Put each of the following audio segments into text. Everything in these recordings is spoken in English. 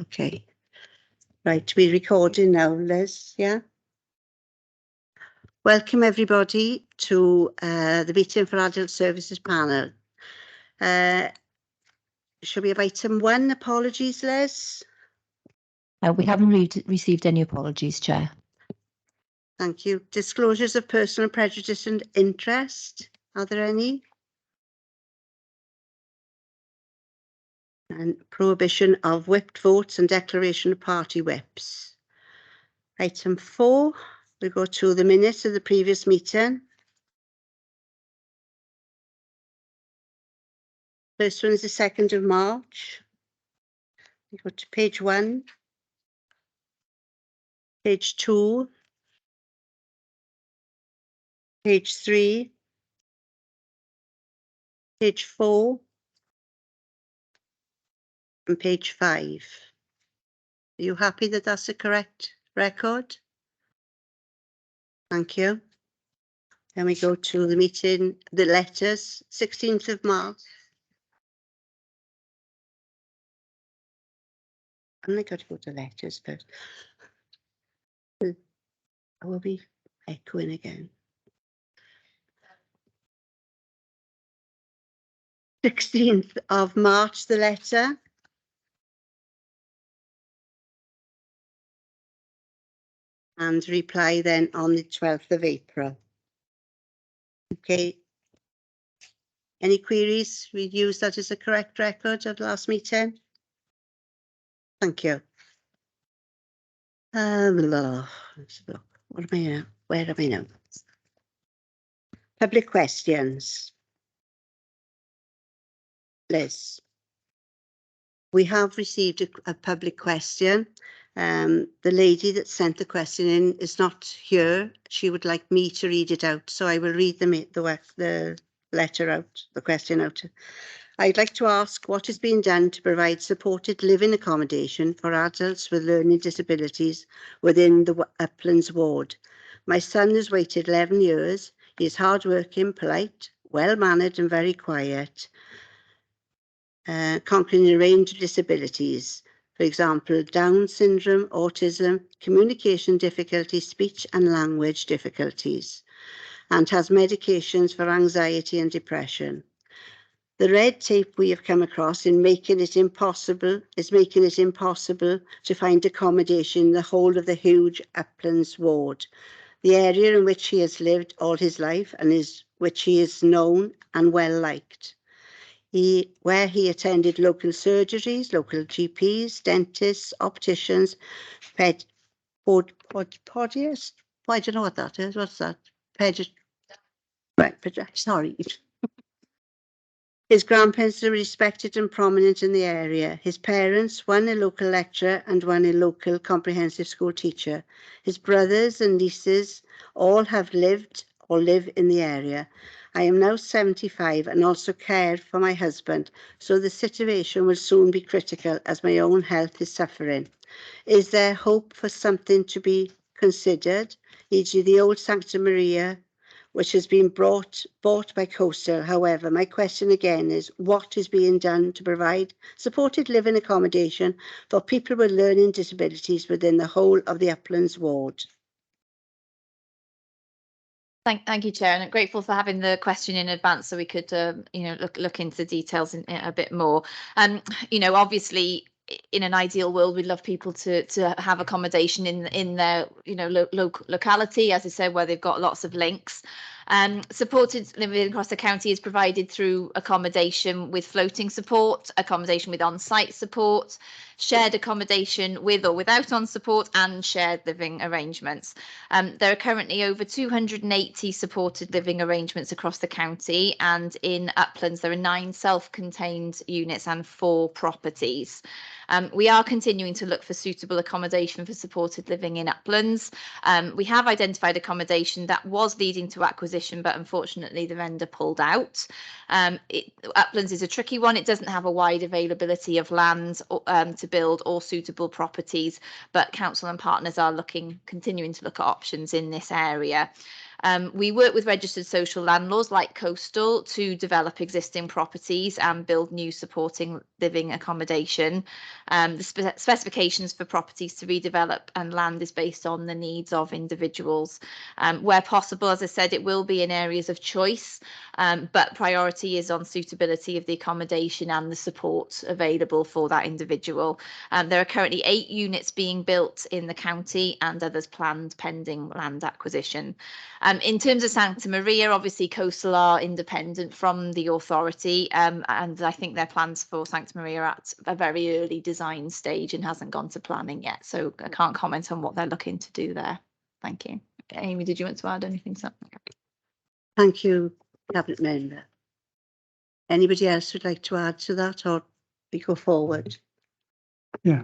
Okay. Right, we're recording now, Liz, yeah? Welcome everybody to the meeting for Adult Services panel. Shall we have item 1, apologies, Liz? We haven't received any apologies, Chair. Thank you. Disclosures of personal prejudice and interest. Are there any? And prohibition of whipped votes and declaration of party whips. Item 4, we go to the minutes of the previous meeting. First one is the 2nd of March. We go to page 1, page 2, page 3, page 4, and page 5. Are you happy that that's the correct record? Thank you. Then we go to the meeting, the letters, 16th of March. And I got to go to letters first. I will be echoing again. 16th of March, the letter. And reply then on the 12th of April. Okay. Any queries? We use that as a correct record of the last meeting. Thank you. Let's look. What am I now? Where am I now? Public questions. Liz. We have received a public question. The lady that sent the question in is not here. She would like me to read it out, so I will read the letter out, the question out. I'd like to ask what is being done to provide supported living accommodation for adults with learning disabilities within the Uplands ward. My son has waited 11 years. He is hardworking, polite, well-mannered and very quiet, conquering a range of disabilities. For example, Down syndrome, autism, communication difficulties, speech and language difficulties, and has medications for anxiety and depression. The red tape we have come across is making it impossible to find accommodation in the whole of the huge Uplands ward, the area in which he has lived all his life and which he is known and well liked. Where he attended local surgeries, local GPs, dentists, opticians, podiatrists. I don't know what that is. What's that? Sorry. His grandparents are respected and prominent in the area. His parents, one a local lecturer and one a local comprehensive school teacher. His brothers and nieces all have lived or live in the area. I am now 75 and also care for my husband, so the situation will soon be critical as my own health is suffering. Is there hope for something to be considered, e.g. the old Sancta Maria, which has been bought by Coastal? However, my question again is, what is being done to provide supported living accommodation for people with learning disabilities within the whole of the Uplands ward? Thank you, Chair, and I'm grateful for having the question in advance so we could, look into the details in a bit more. Obviously, in an ideal world, we'd love people to have accommodation in their locality, as I said, where they've got lots of links. Supported living across the county is provided through accommodation with floating support, accommodation with on-site support, shared accommodation with or without on support, and shared living arrangements. There are currently over 280 supported living arrangements across the county, and in Uplands there are 9 self-contained units and 4 properties. We are continuing to look for suitable accommodation for supported living in Uplands. We have identified accommodation that was leading to acquisition, but unfortunately the vendor pulled out. Uplands is a tricky one. It doesn't have a wide availability of land to build or suitable properties, but council and partners are continuing to look at options in this area. We work with registered social landlords like Coastal to develop existing properties and build new supporting living accommodation. The specifications for properties to redevelop and land is based on the needs of individuals. Where possible, as I said, it will be in areas of choice, but priority is on suitability of the accommodation and the support available for that individual. There are currently 8 units being built in the county and others planned pending land acquisition. In terms of Sancta Maria, obviously coastal are independent from the authority, and I think their plans for Sancta Maria are at a very early design stage and hasn't gone to planning yet, so I can't comment on what they're looking to do there. Thank you. Okay, Amy, did you want to add anything to that? Thank you, Cabinet Member. Anybody else would like to add to that, or we go forward? Yeah.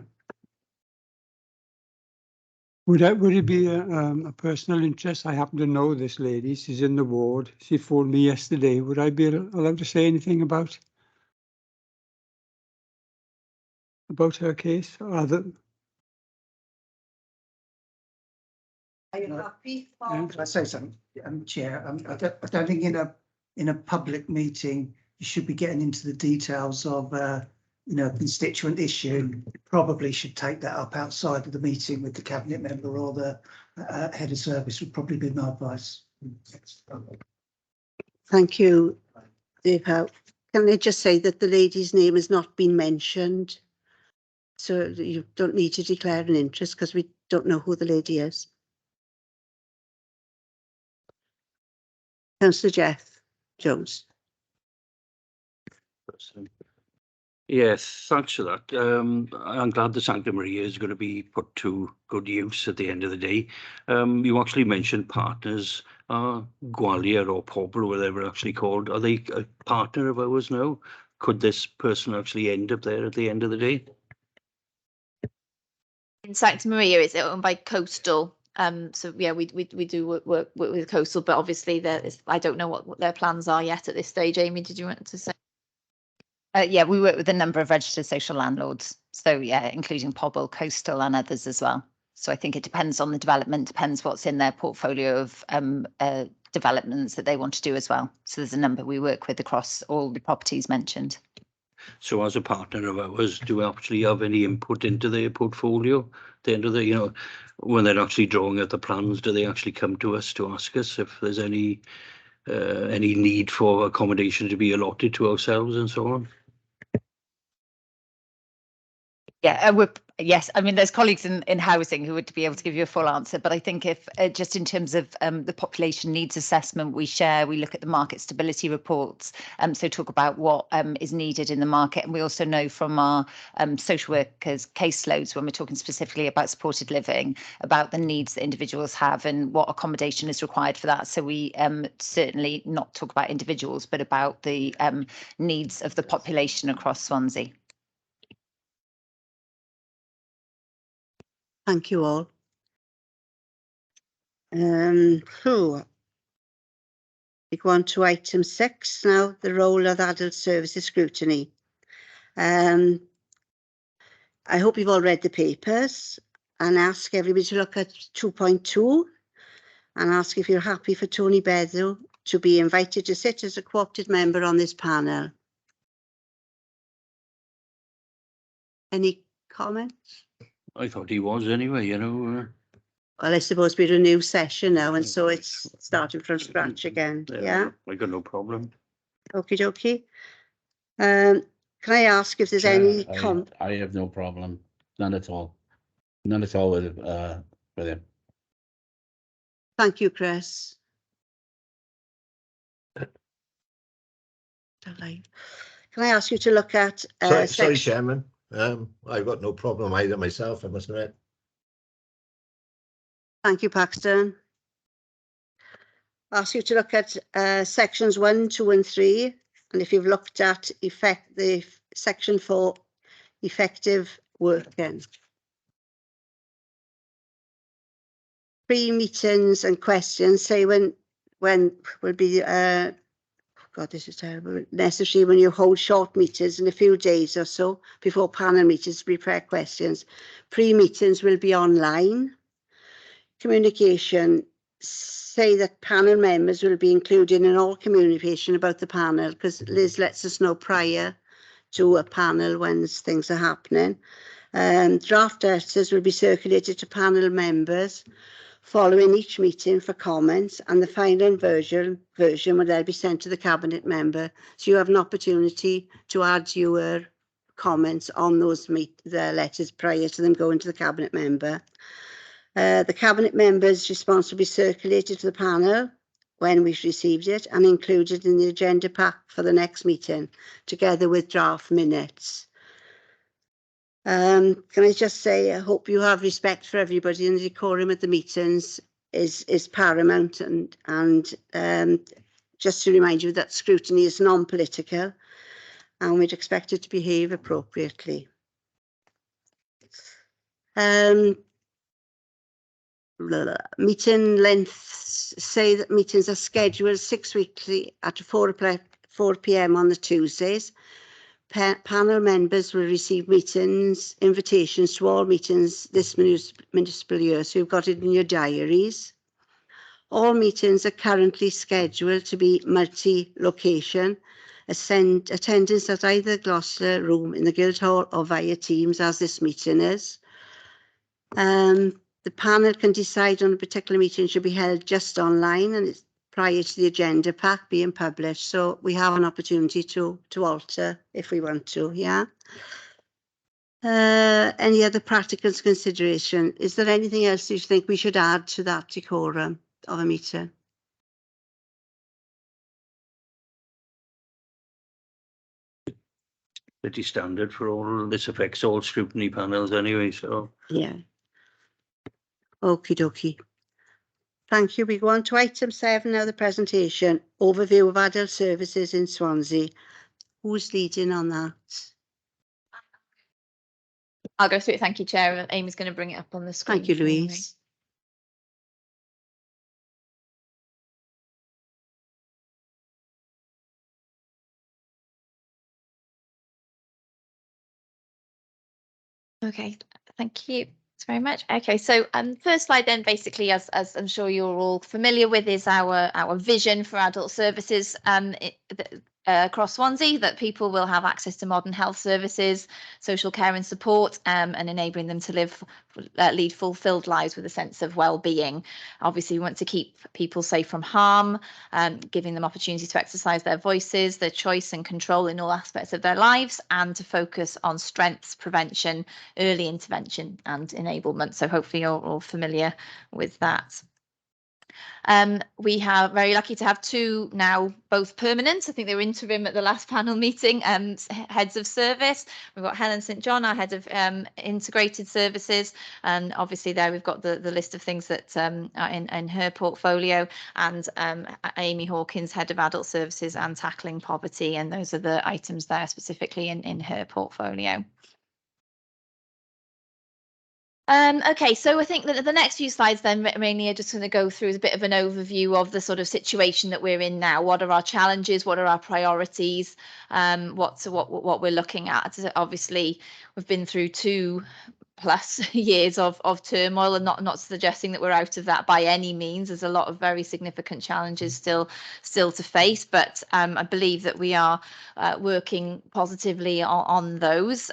Would it be a personal interest? I happen to know this lady. She's in the ward. She phoned me yesterday. Would I be allowed to say anything about her case? Are you happy? Yeah. Can I say something, Chair? I don't think in a public meeting you should be getting into the details of constituent issue. Probably should take that up outside of the meeting with the Cabinet Member or the Head of Service, would probably be my advice. Thank you, Dave. Can I just say that the lady's name has not been mentioned, so you don't need to declare an interest because we don't know who the lady is. Councillor Jeff Jones. Yes, thanks for that. I'm glad the Sancta Maria is going to be put to good use at the end of the day. You actually mentioned partners, Gwalia or Pobl, whatever they're actually called. Are they a partner of ours now? Could this person actually end up there at the end of the day? In Sancta Maria, it's owned by Coastal. So yeah, we do work with Coastal, but obviously I don't know what their plans are yet at this stage. Amy, did you want to say? Yeah, we work with a number of registered social landlords. So yeah, including Pobl, Coastal and others as well. So I think it depends on the development, depends what's in their portfolio of developments that they want to do as well. So there's a number we work with across all the properties mentioned. So as a partner of ours, do we actually have any input into their portfolio? At the end of the, when they're actually drawing out the plans, do they actually come to us to ask us if there's any need for accommodation to be allotted to ourselves and so on? Yeah, yes. I mean, there's colleagues in housing who would be able to give you a full answer, but I think if just in terms of the population needs assessment, we look at the market stability reports, so talk about what is needed in the market, and we also know from our social workers caseloads when we're talking specifically about supported living, about the needs that individuals have and what accommodation is required for that. So we certainly not talk about individuals, but about the needs of the population across Swansea. Thank you all. We go on to item 6 now, the role of adult services scrutiny. I hope you've all read the papers and ask everybody to look at 2.2 and ask if you're happy for Tony Beddow to be invited to sit as a co-opted member on this panel. Any comments? I thought he was anyway, Well, I suppose we're a new session now, and so it's starting from scratch again. Yeah. I got no problem. Okie dokie. Can I ask if there's any I have no problem. None at all. None at all with him. Thank you, Chris. Can I ask you to look at sorry, Chairman. I've got no problem either myself, I must admit. Thank you, Paxton. Ask you to look at sections 1, 2 and 3, and if you've looked at the section 4, effective working. Pre-meetings and questions say when will be God, this is terrible. Necessary when you hold short meetings in a few days or so before panel meetings to prepare questions. Pre-meetings will be online. Communication, say that panel members will be included in all communication about the panel, because Liz lets us know prior to a panel when things are happening. Draft letters will be circulated to panel members following each meeting for comments, and the final version will then be sent to the cabinet member. So you have an opportunity to add your comments on those the letters prior to them going to the cabinet member. The cabinet member's response will be circulated to the panel when we've received it and included in the agenda pack for the next meeting, together with draft minutes. Can I just say, I hope you have respect for everybody, and the decorum at the meetings is paramount, and just to remind you that scrutiny is non-political and we'd expect it to behave appropriately. Meeting lengths say that meetings are scheduled 6 weekly at 4 p.m. on the Tuesdays. Panel members will receive invitations to all meetings this municipal year, so you've got it in your diaries. All meetings are currently scheduled to be multi-location. Attendance at either Gloucester room in the Guildhall or via Teams, as this meeting is. The panel can decide on a particular meeting should be held just online, and it's prior to the agenda pack being published, so we have an opportunity to alter if we want to. Yeah. Any other practical consideration? Is there anything else you think we should add to that decorum of a meeting? Pretty standard for all. This affects all scrutiny panels anyway, so. Yeah. Okie dokie. Thank you. We go on to item 7 now, the presentation, overview of adult services in Swansea. Who's leading on that? I'll go through it. Thank you, Chair. Amy's going to bring it up on the screen. Thank you, for me. Louise. Okay, thank you very much. Okay, so first slide then, basically, as I'm sure you're all familiar with, is our vision for adult services across Swansea, that people will have access to modern health services, social care and support, and enabling them to lead fulfilled lives with a sense of well-being. Obviously, we want to keep people safe from harm, giving them opportunity to exercise their voices, their choice and control in all aspects of their lives, and to focus on strengths, prevention, early intervention and enablement. So hopefully you're all familiar with that. We are very lucky to have 2 now, both permanent. I think they were interim at the last panel meeting, heads of service. We've got Helen St John, our head of integrated services, and obviously there we've got the list of things that are in her portfolio, and Amy Hawkins, head of adult services and tackling poverty, and those are the items there specifically in her portfolio. Okay, so I think that the next few slides then mainly are just going to go through a bit of an overview of the sort of situation that we're in now. What are our challenges? What are our priorities? What we're looking at? Obviously, we've been through 2+ years of turmoil, and not suggesting that we're out of that by any means. There's a lot of very significant challenges still to face, but I believe that we are working positively on those.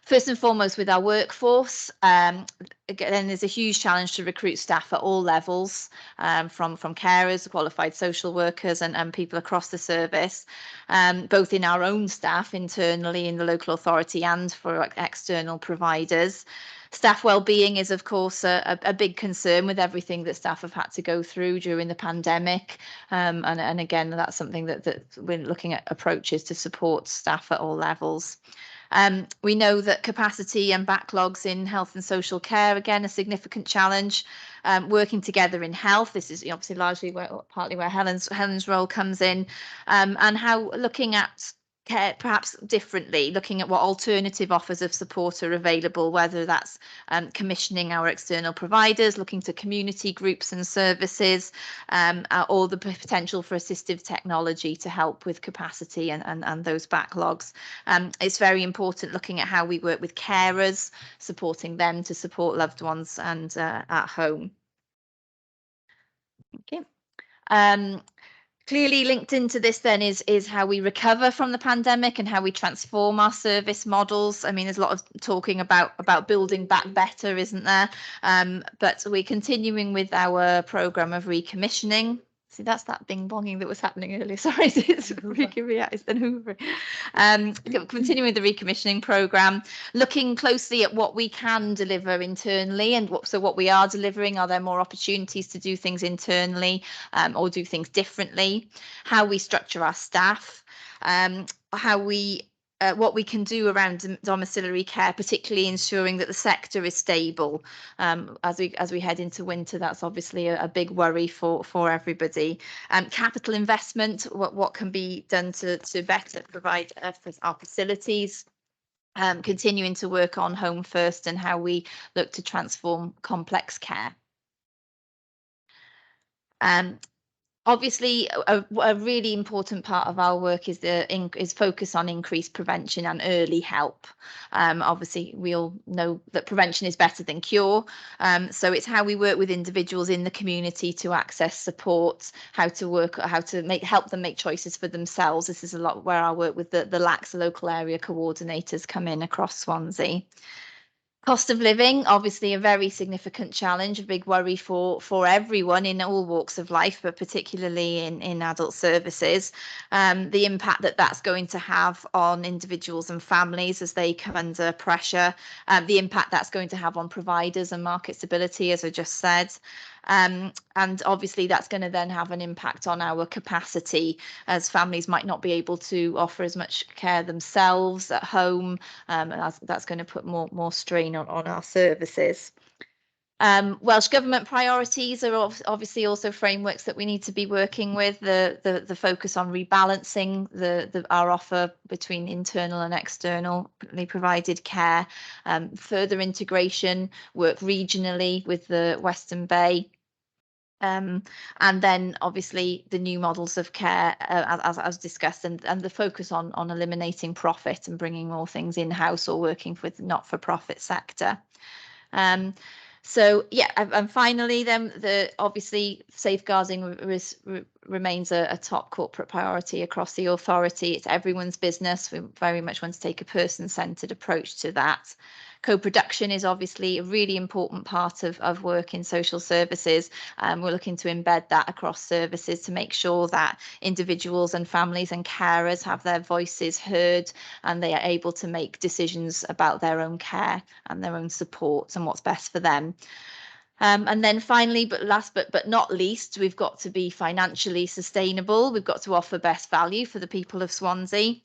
First and foremost, with our workforce, again, there's a huge challenge to recruit staff at all levels, from carers, qualified social workers, and people across the service, both in our own staff internally in the local authority and for external providers. Staff well-being is, of course, a big concern with everything that staff have had to go through during the pandemic. And again, that's something that we're looking at approaches to support staff at all levels. We know that capacity and backlogs in health and social care, again, a significant challenge. Working together in health, this is obviously largely partly where Helen's role comes in, and how looking at care perhaps differently, looking at what alternative offers of support are available, whether that's commissioning our external providers, looking to community groups and services, or the potential for assistive technology to help with capacity and those backlogs. It's very important looking at how we work with carers, supporting them to support loved ones and at home. Thank you. Clearly linked into this then is how we recover from the pandemic and how we transform our service models. I mean, there's a lot of talking about building back better, isn't there? But we're continuing with our programme of recommissioning. See, that's that bing bonging that was happening earlier. Sorry, it's the Hoover. Continuing the recommissioning programme, looking closely at what we can deliver internally and what we are delivering. Are there more opportunities to do things internally or do things differently? How we structure our staff, what we can do around domiciliary care, particularly ensuring that the sector is stable as we head into winter. That's obviously a big worry for everybody. Capital investment, what can be done to better provide for our facilities. Continuing to work on Home First and how we look to transform complex care. Obviously, a really important part of our work is focus on increased prevention and early help. Obviously, we all know that prevention is better than cure. So it's how we work with individuals in the community to access support, how to help them make choices for themselves. This is a lot where our work with the LACs, the local area coordinators, come in across Swansea. Cost of living, obviously a very significant challenge, a big worry for everyone in all walks of life, but particularly in adult services. The impact that's going to have on individuals and families as they come under pressure, the impact that's going to have on providers and market stability, as I just said. And obviously that's going to then have an impact on our capacity, as families might not be able to offer as much care themselves at home, and that's going to put more strain on our services. Welsh Government priorities are obviously also frameworks that we need to be working with. The focus on rebalancing our offer between internal and externally provided care, further integration, work regionally with the Western Bay. And then obviously the new models of care as discussed, and the focus on eliminating profit and bringing more things in-house or working with the not-for-profit sector. So yeah, and finally then obviously safeguarding remains a top corporate priority across the authority. It's everyone's business. We very much want to take a person-centred approach to that. Co-production is obviously a really important part of work in social services. We're looking to embed that across services to make sure that individuals and families and carers have their voices heard and they are able to make decisions about their own care and their own support and what's best for them. And then finally, but last but not least, we've got to be financially sustainable. We've got to offer best value for the people of Swansea.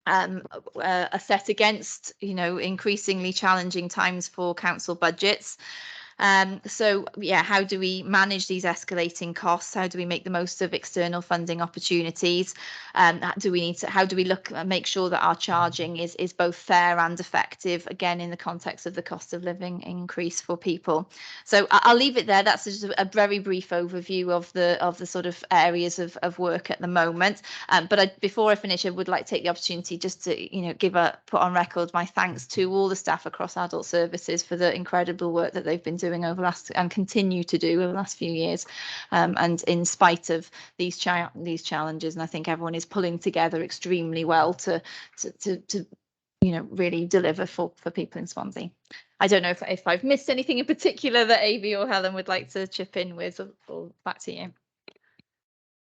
Set against, increasingly challenging times for council budgets. So yeah, how do we manage these escalating costs? How do we make the most of external funding opportunities? How do we look and make sure that our charging is both fair and effective, again in the context of the cost of living increase for people? So I'll leave it there. That's just a very brief overview of the sort of areas of work at the moment. But before I finish, I would like to take the opportunity just to put on record my thanks to all the staff across adult services for the incredible work that they've been doing over and continue to do over the last few years, and in spite of these challenges, and I think everyone is pulling together extremely well to really deliver for people in Swansea. I don't know if I've missed anything in particular that Amy or Helen would like to chip in with, or back to you.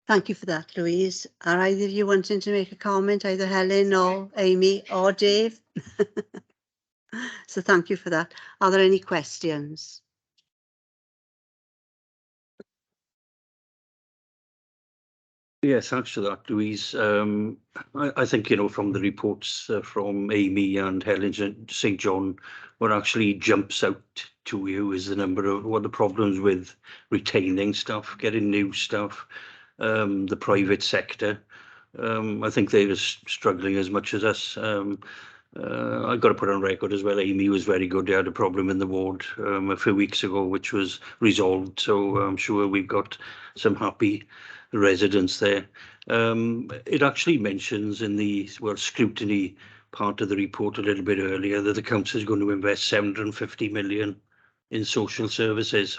Thank you for that, Louise. Are either of you wanting to make a comment, either Helen or Amy or Dave? So thank you for that. Are there any questions? Yes, thanks for that, Louise. I think, from the reports from Amy and Helen St. John, what actually jumps out to you is the number of what the problems with retaining staff, getting new staff, the private sector. I think they were struggling as much as us. I've got to put on record as well, Amy was very good. They had a problem in the ward a few weeks ago, which was resolved. So I'm sure we've got some happy residents there. It actually mentions in the scrutiny part of the report a little bit earlier that the council is going to invest 750 million in social services.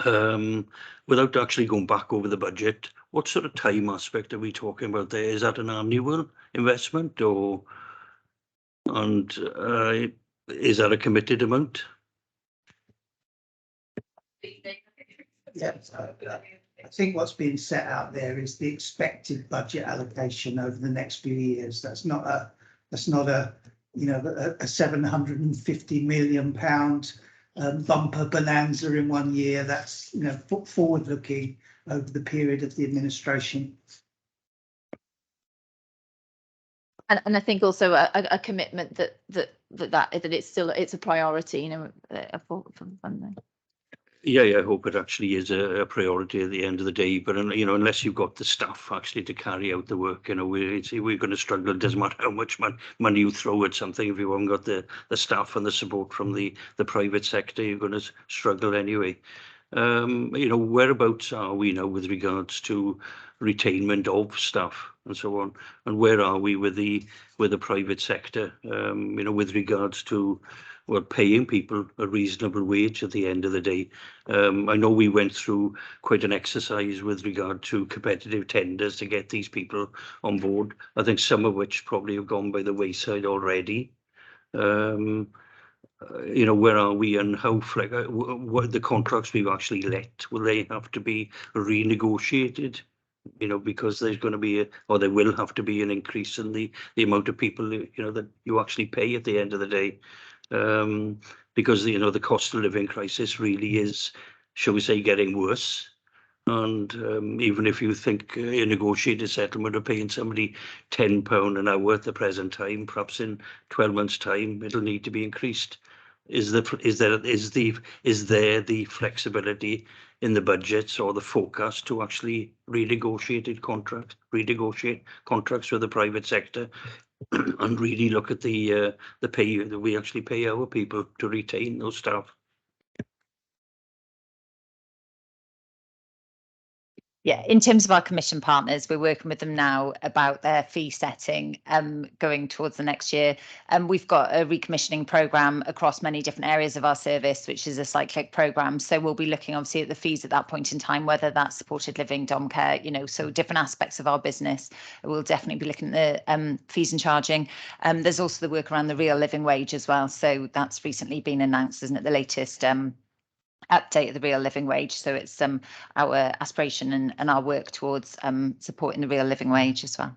Without actually going back over the budget, what sort of time aspect are we talking about there? Is that an annual investment, or is that a committed amount? Yeah, I think what's being set out there is the expected budget allocation over the next few years. That's not a you know, a £750 million bumper bonanza in 1 year. That's, you know, forward looking over the period of the administration. And I think also a commitment that it's a priority, you know, for funding. Yeah, I hope it actually is a priority at the end of the day. But you know, unless you've got the staff actually to carry out the work, you know, we're going to struggle. It doesn't matter how much money you throw at something. If you haven't got the staff and the support from the private sector, you're going to struggle anyway. You know, whereabouts are we now with regards to retainment of staff and so on, and where are we with the private sector? You know, with regards to paying people a reasonable wage at the end of the day. I know we went through quite an exercise with regard to competitive tenders to get these people on board. I think some of which probably have gone by the wayside already. You know, where are we, and how what the contracts we've actually let, will they have to be renegotiated? You know, because there's going to be or there will have to be an increase in the amount of people, you know, that you actually pay at the end of the day. Because, you know, the cost of living crisis really is, shall we say, getting worse. And even if you think a negotiated settlement of paying somebody £10 an hour at the present time, perhaps in 12 months' time, it'll need to be increased. Is there the flexibility in the budgets or the forecast to actually renegotiate contracts with the private sector and really look at the pay that we actually pay our people to retain those staff? Yeah, in terms of our commission partners, we're working with them now about their fee setting going towards the next year. We've got a recommissioning programme across many different areas of our service, which is a cyclic programme. So we'll be looking obviously at the fees at that point in time, whether that's supported living, dom care, you know, so different aspects of our business. We'll definitely be looking at the fees and charging. There's also the work around the real living wage as well. So that's recently been announced, isn't it, the latest update of the real living wage. So it's our aspiration and our work towards supporting the real living wage as well.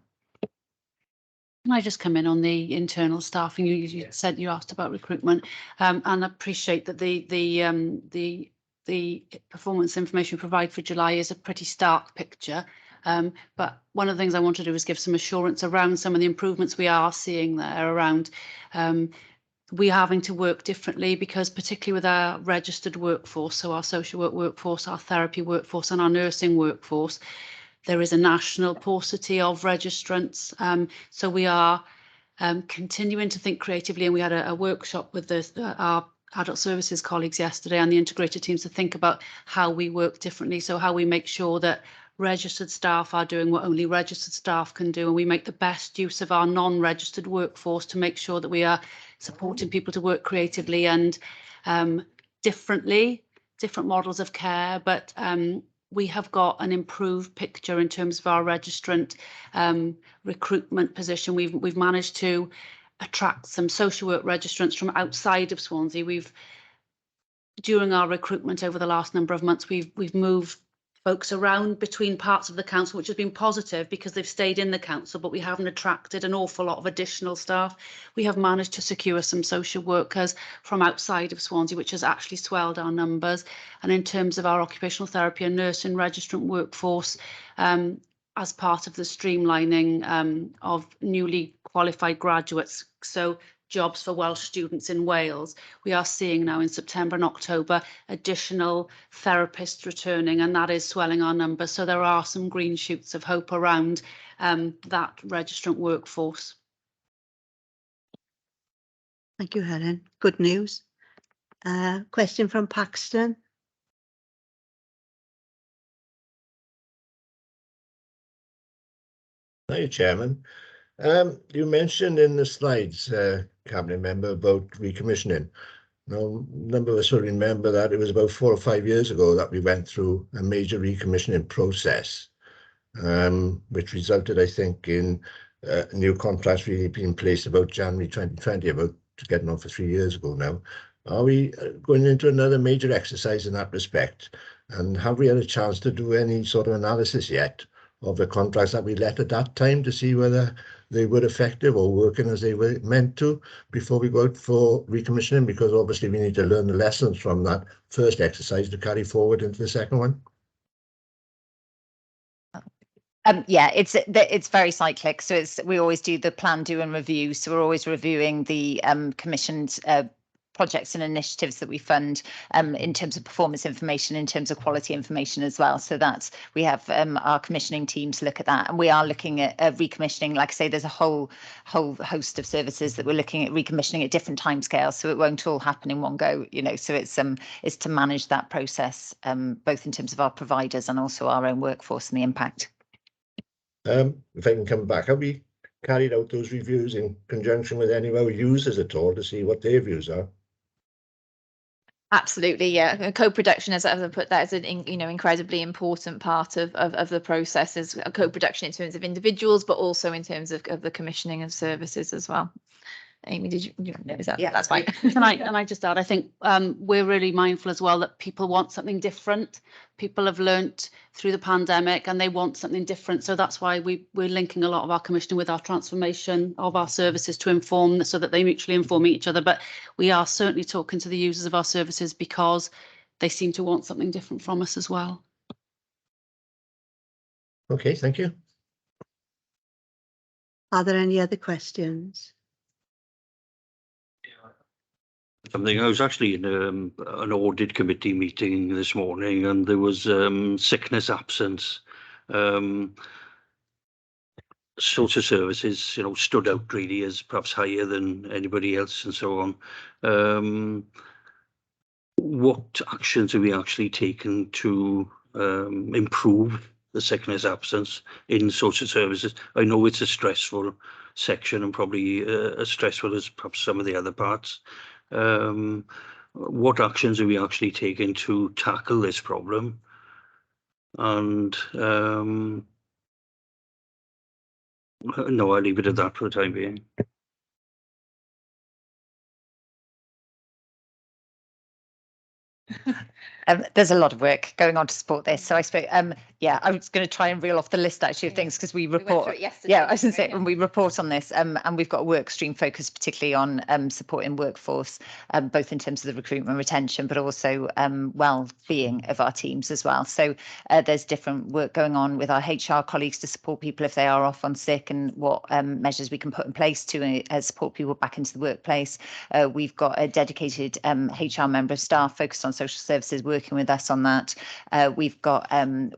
Can I just come in on the internal staffing? You said you asked about recruitment, and I appreciate that the performance information we provide for July is a pretty stark picture. But one of the things I want to do is give some assurance around some of the improvements we are seeing there around we're having to work differently, because particularly with our registered workforce, so our social work workforce, our therapy workforce and our nursing workforce, there is a national paucity of registrants. So we are continuing to think creatively, and we had a workshop with our adult services colleagues yesterday and the integrated teams to think about how we work differently. So how we make sure that registered staff are doing what only registered staff can do, and we make the best use of our non-registered workforce to make sure that we are supporting people to work creatively and different models of care. But we have got an improved picture in terms of our registrant recruitment position. We've managed to attract some social work registrants from outside of Swansea. During our recruitment over the last number of months, we've moved folks around between parts of the council, which has been positive because they've stayed in the council, but we haven't attracted an awful lot of additional staff. We have managed to secure some social workers from outside of Swansea, which has actually swelled our numbers. And in terms of our occupational therapy and nursing registrant workforce, as part of the streamlining of newly qualified graduates, so jobs for Welsh students in Wales, we are seeing now in September and October additional therapists returning, and that is swelling our numbers. So there are some green shoots of hope around that registrant workforce. Thank you, Helen. Good news. Question from Paxton. Thank you, Chairman. You mentioned in the slides, Cabinet Member, about recommissioning. Now, a number of us will remember that it was about 4 or 5 years ago that we went through a major recommissioning process. which resulted, I think, in new contracts really being placed about January 2020, about getting on for 3 years ago now. Are we going into another major exercise in that respect? And have we had a chance to do any sort of analysis yet of the contracts that we let at that time to see whether they were effective or working as they were meant to before we go out for recommissioning? Because obviously we need to learn the lessons from that first exercise to carry forward into the second one. Yeah, it's very cyclic. So we always do the plan, do and review. So we're always reviewing the commissioned projects and initiatives that we fund in terms of performance information, in terms of quality information as well. So that's, we have our commissioning teams look at that, and we are looking at recommissioning. Like I say, there's a whole host of services that we're looking at recommissioning at different timescales, so it won't all happen in one go, you know. So it's to manage that process, both in terms of our providers and also our own workforce and the impact. If I can come back, have we carried out those reviews in conjunction with any of our users at all to see what their views are? Absolutely, yeah. Co-production, as I put that, is an incredibly important part of the process. Is a co-production in terms of individuals, but also in terms of the commissioning of services as well. Amy, did you notice that? Yeah, that's fine. Can I just add, I think we're really mindful as well that people want something different. People have learnt through the pandemic and they want something different. So that's why we're linking a lot of our commissioning with our transformation of our services to inform, so that they mutually inform each other. But we are certainly talking to the users of our services because they seem to want something different from us as well. Okay, thank you. Are there any other questions? Something. I was actually in an audit committee meeting this morning, and there was sickness absence. Social services, you know, stood out really as perhaps higher than anybody else, and so on. What actions have we actually taken to improve the sickness absence in social services? I know it's a stressful section, and probably as stressful as perhaps some of the other parts. What actions are we actually taking to tackle this problem? And no, I'll leave it at that for the time being. There's a lot of work going on to support this. So I suppose, yeah, I was going to try and reel off the list actually of things, because we report. through it yesterday, Yeah, I was going to say, yeah. and we report on this, and we've got a work stream focused particularly on supporting workforce, both in terms of the recruitment, retention, but also well-being of our teams as well. So there's different work going on with our HR colleagues to support people if they are off on sick, and what measures we can put in place to support people back into the workplace. We've got a dedicated HR member of staff focused on social services working with us on that. We've got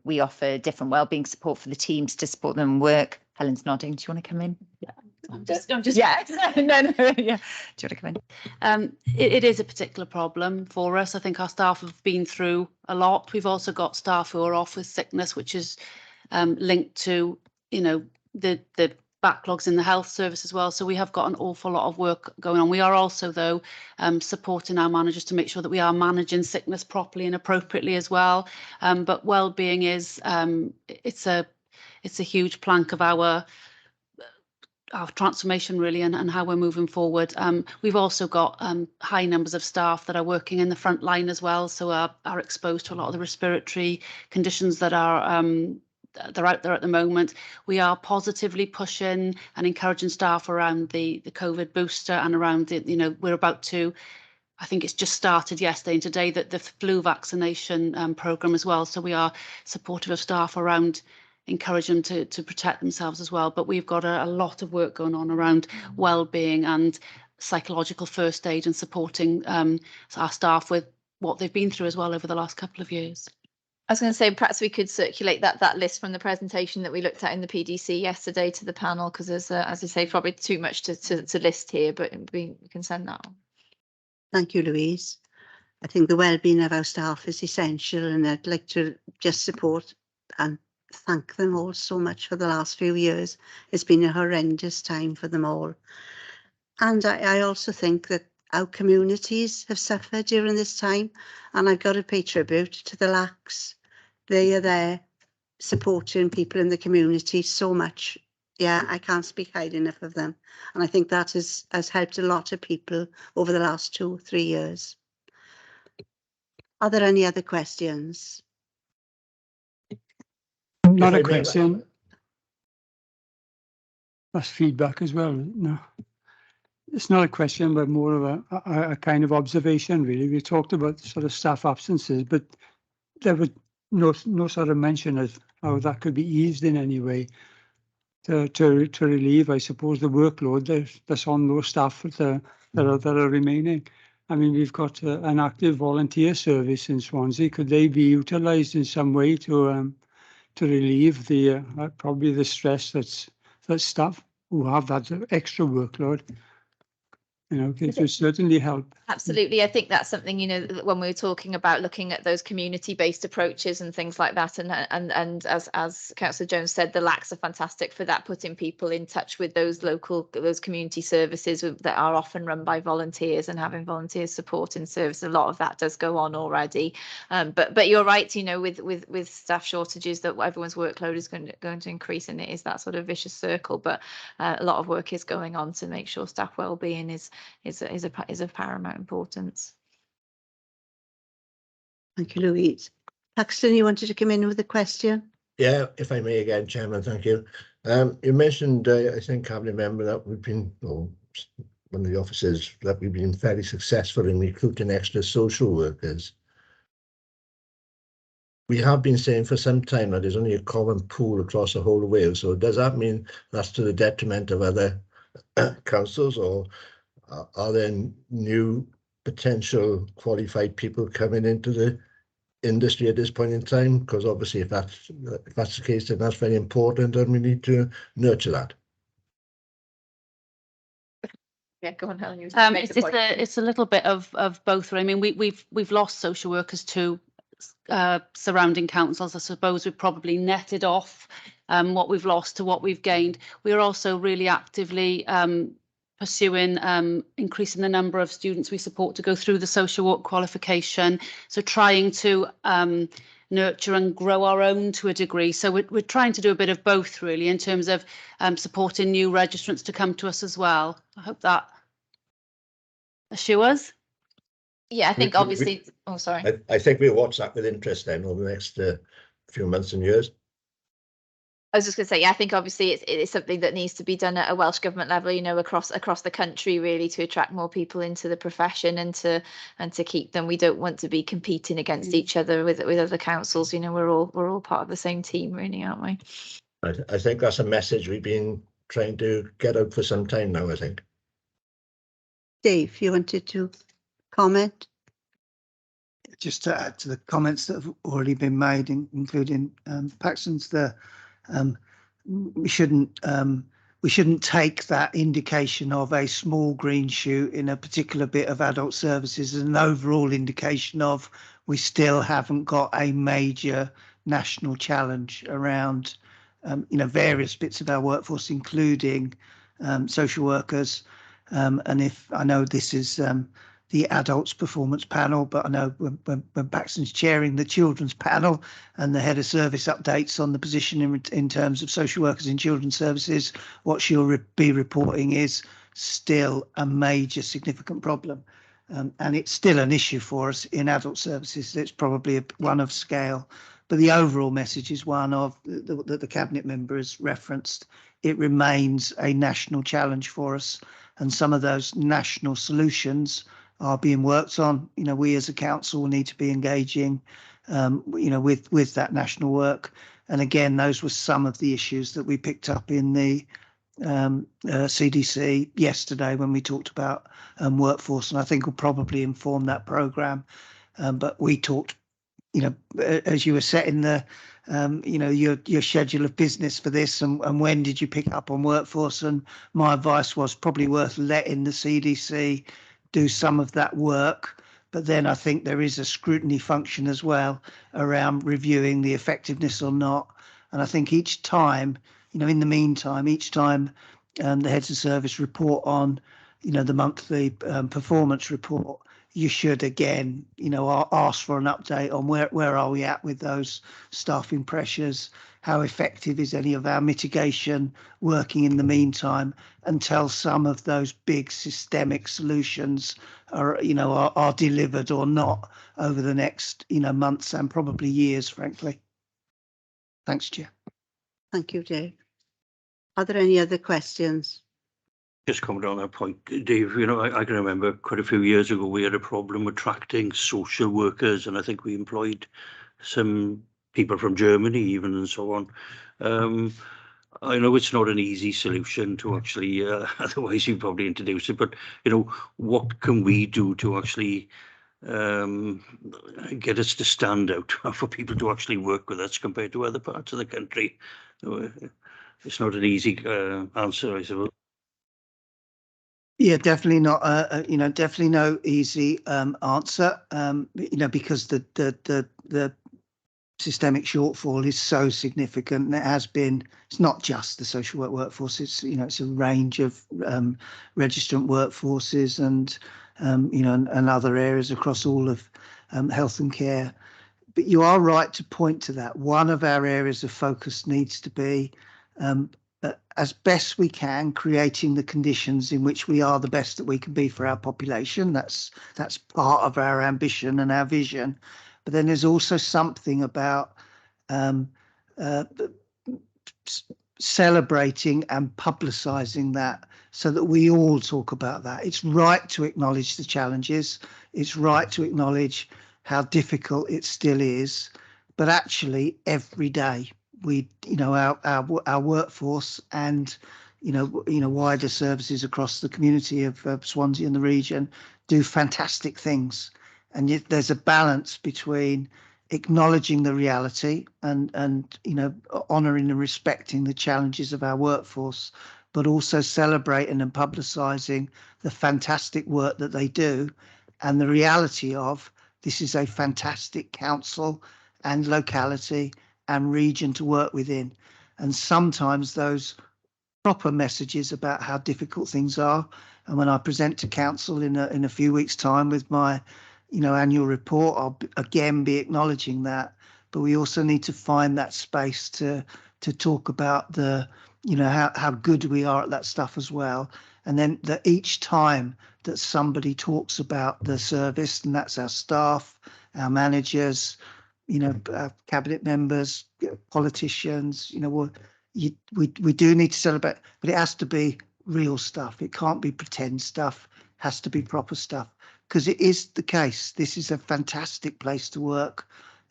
we offer different wellbeing support for the teams to support them work. Helen's nodding. Do you want to come in? Yeah. I'm just Yeah. no. Yeah. Do you want to come in? It is a particular problem for us. I think our staff have been through a lot. We've also got staff who are off with sickness, which is linked to, you know, the backlogs in the health service as well. So we have got an awful lot of work going on. We are also, though, supporting our managers to make sure that we are managing sickness properly and appropriately as well. But well-being is it's a huge plank of our transformation really, and how we're moving forward. We've also got high numbers of staff that are working in the front line as well, so are exposed to a lot of the respiratory conditions that are they're out there at the moment. We are positively pushing and encouraging staff around the COVID booster, and around the, you know, we're about to, I think it's just started yesterday and today, that the flu vaccination programme as well. So we are supportive of staff around encouraging them to protect themselves as well. But we've got a lot of work going on around well-being and psychological first aid, and supporting our staff with what they've been through as well over the last couple of years. I was going to say, perhaps we could circulate that list from the presentation that we looked at in the PDC yesterday to the panel, because there's, as I say, probably too much to list here, but we can send that on. Thank you, Louise. I think the well-being of our staff is essential, and I'd like to just support and thank them all so much for the last few years. It's been a horrendous time for them all. And I also think that our communities have suffered during this time, and I've got to pay tribute to the LACs. They are there supporting people in the community so much. Yeah, I can't speak highly enough of them. And I think that has helped a lot of people over the last 2-3 years. Are there any other questions? Not If I a may, question. That's feedback as well. No, it's not a question, but more of a kind of observation, really. We talked about sort of staff absences, but there was no sort of mention of how that could be eased in any way to relieve, I suppose, the workload that's on those staff that are remaining. I mean, we've got an active volunteer service in Swansea. Could they be utilised in some way to relieve the probably the stress that staff who have that extra workload? You know, it would certainly help. Absolutely. I think that's something, you know, when we were talking about looking at those community-based approaches and things like that, and as Councillor Jones said, the LACs are fantastic for that, putting people in touch with those community services that are often run by volunteers and having volunteers support in service. A lot of that does go on already. But you're right, you know, with staff shortages, that everyone's workload is going to increase, and it is that sort of vicious circle. But a lot of work is going on to make sure staff well-being is of paramount importance. Thank you, Louise. Paxton, you wanted to come in with a question? Yeah, if I may again, Chairman, thank you. You mentioned, I think, Cabinet Member, that we've been, one of the officers, that we've been very successful in recruiting extra social workers. We have been saying for some time that there's only a common pool across the whole of Wales. So does that mean that's to the detriment of other councils, or are there new potential qualified people coming into the industry at this point in time? Because obviously, if that's the case, then that's very important, and we need to nurture that. Yeah, go on, Helen. It's a little bit of both. I mean, we've lost social workers to surrounding councils. I suppose we've probably netted off what we've lost to what we've gained. We are also really actively pursuing increasing the number of students we support to go through the social work qualification. So trying to nurture and grow our own to a degree. So we're trying to do a bit of both, really, in terms of supporting new registrants to come to us as well. I hope that assures. Yeah, I think obviously. Oh, sorry. I think we'll watch that with interest then over the next few months and years. I was just going to say, yeah, I think obviously it's something that needs to be done at a Welsh Government level, you know, across the country, really, to attract more people into the profession and to keep them. We don't want to be competing against each other with other councils. You know, we're all part of the same team, really, aren't we? I think that's a message we've been trying to get out for some time now, I think. Dave, you wanted to comment? Just to add to the comments that have already been made, including Paxton's, we shouldn't take that indication of a small green shoot in a particular bit of adult services as an overall indication of we still haven't got a major national challenge around various bits of our workforce, including social workers. And if I know this is the adults performance panel, but I know when Paxton's chairing the children's panel and the head of service updates on the position in terms of social workers in children's services, what she'll be reporting is still a major significant problem. And it's still an issue for us in adult services. It's probably one of scale, but the overall message is one of that the Cabinet member has referenced. It remains a national challenge for us, and some of those national solutions are being worked on. You know, we as a council need to be engaging, with that national work. And again, those were some of the issues that we picked up in the CDC yesterday when we talked about workforce, and I think will probably inform that programme. But we talked, as you were setting the, your schedule of business for this, and when did you pick up on workforce? And my advice was probably worth letting the CDC do some of that work, but then I think there is a scrutiny function as well around reviewing the effectiveness or not. And I think each time, in the meantime, each time the heads of service report on, the monthly performance report, you should again, ask for an update on where are we at with those staffing pressures. how effective is any of our mitigation working in the meantime, until some of those big systemic solutions are, are delivered or not over the next, months and probably years, frankly. Thanks, Chair. Thank you, Dave. Are there any other questions? Just comment on that point, Dave. I can remember quite a few years ago we had a problem attracting social workers, and I think we employed some people from Germany even and so on. I know it's not an easy solution to actually, otherwise you probably introduce it, but what can we do to actually get us to stand out for people to actually work with us compared to other parts of the country? It's not an easy answer, I suppose. Yeah, definitely not. Definitely no easy answer. Because the systemic shortfall is so significant, and it has been. It's not just the social work workforce. It's it's a range of registrant workforces and and other areas across all of health and care. But you are right to point to that. One of our areas of focus needs to be, as best we can, creating the conditions in which we are the best that we can be for our population. That's part of our ambition and our vision. But then there's also something about celebrating and publicising that, so that we all talk about that. It's right to acknowledge the challenges. It's right to acknowledge how difficult it still is. But actually, every day, we, our workforce and wider services across the community of Swansea and the region do fantastic things, and yet there's a balance between acknowledging the reality and honouring and respecting the challenges of our workforce, but also celebrating and publicising the fantastic work that they do, and the reality of this is a fantastic council and locality and region to work within. And sometimes those proper messages about how difficult things are, and when I present to council in a few weeks' time with my annual report, I'll again be acknowledging that. But we also need to find that space to talk about the how good we are at that stuff as well. And then that each time that somebody talks about the service, and that's our staff, our managers, our cabinet members, politicians, we do need to celebrate, but it has to be real stuff. It can't be pretend stuff. It has to be proper stuff, because it is the case. This is a fantastic place to work,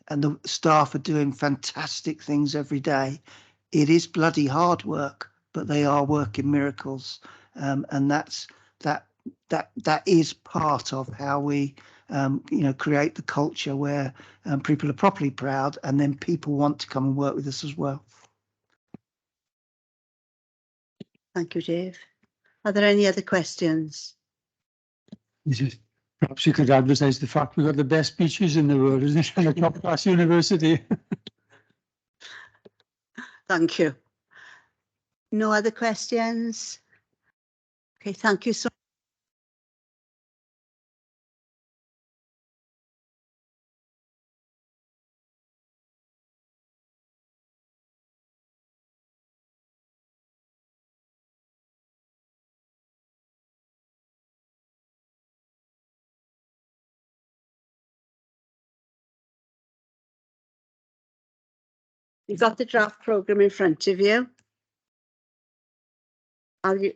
and the staff are doing fantastic things every day. It is bloody hard work, but they are working miracles, and that is part of how we create the culture where people are properly proud, and then people want to come and work with us as well. Thank you, Dave. Are there any other questions? Perhaps you could advertise the fact we've got the best beaches in the world, isn't it? And a top-class university. Thank you. No other questions? Okay, thank you so much. You've got the draft programme in front of you.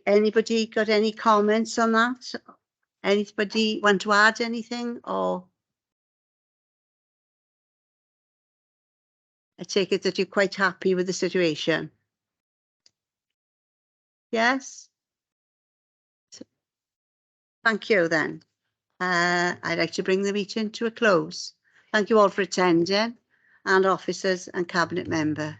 Anybody got any comments on that? Anybody want to add anything, or I take it that you're quite happy with the situation? Yes? Thank you then. I'd like to bring the meeting to a close. Thank you all for attending, and officers and cabinet member.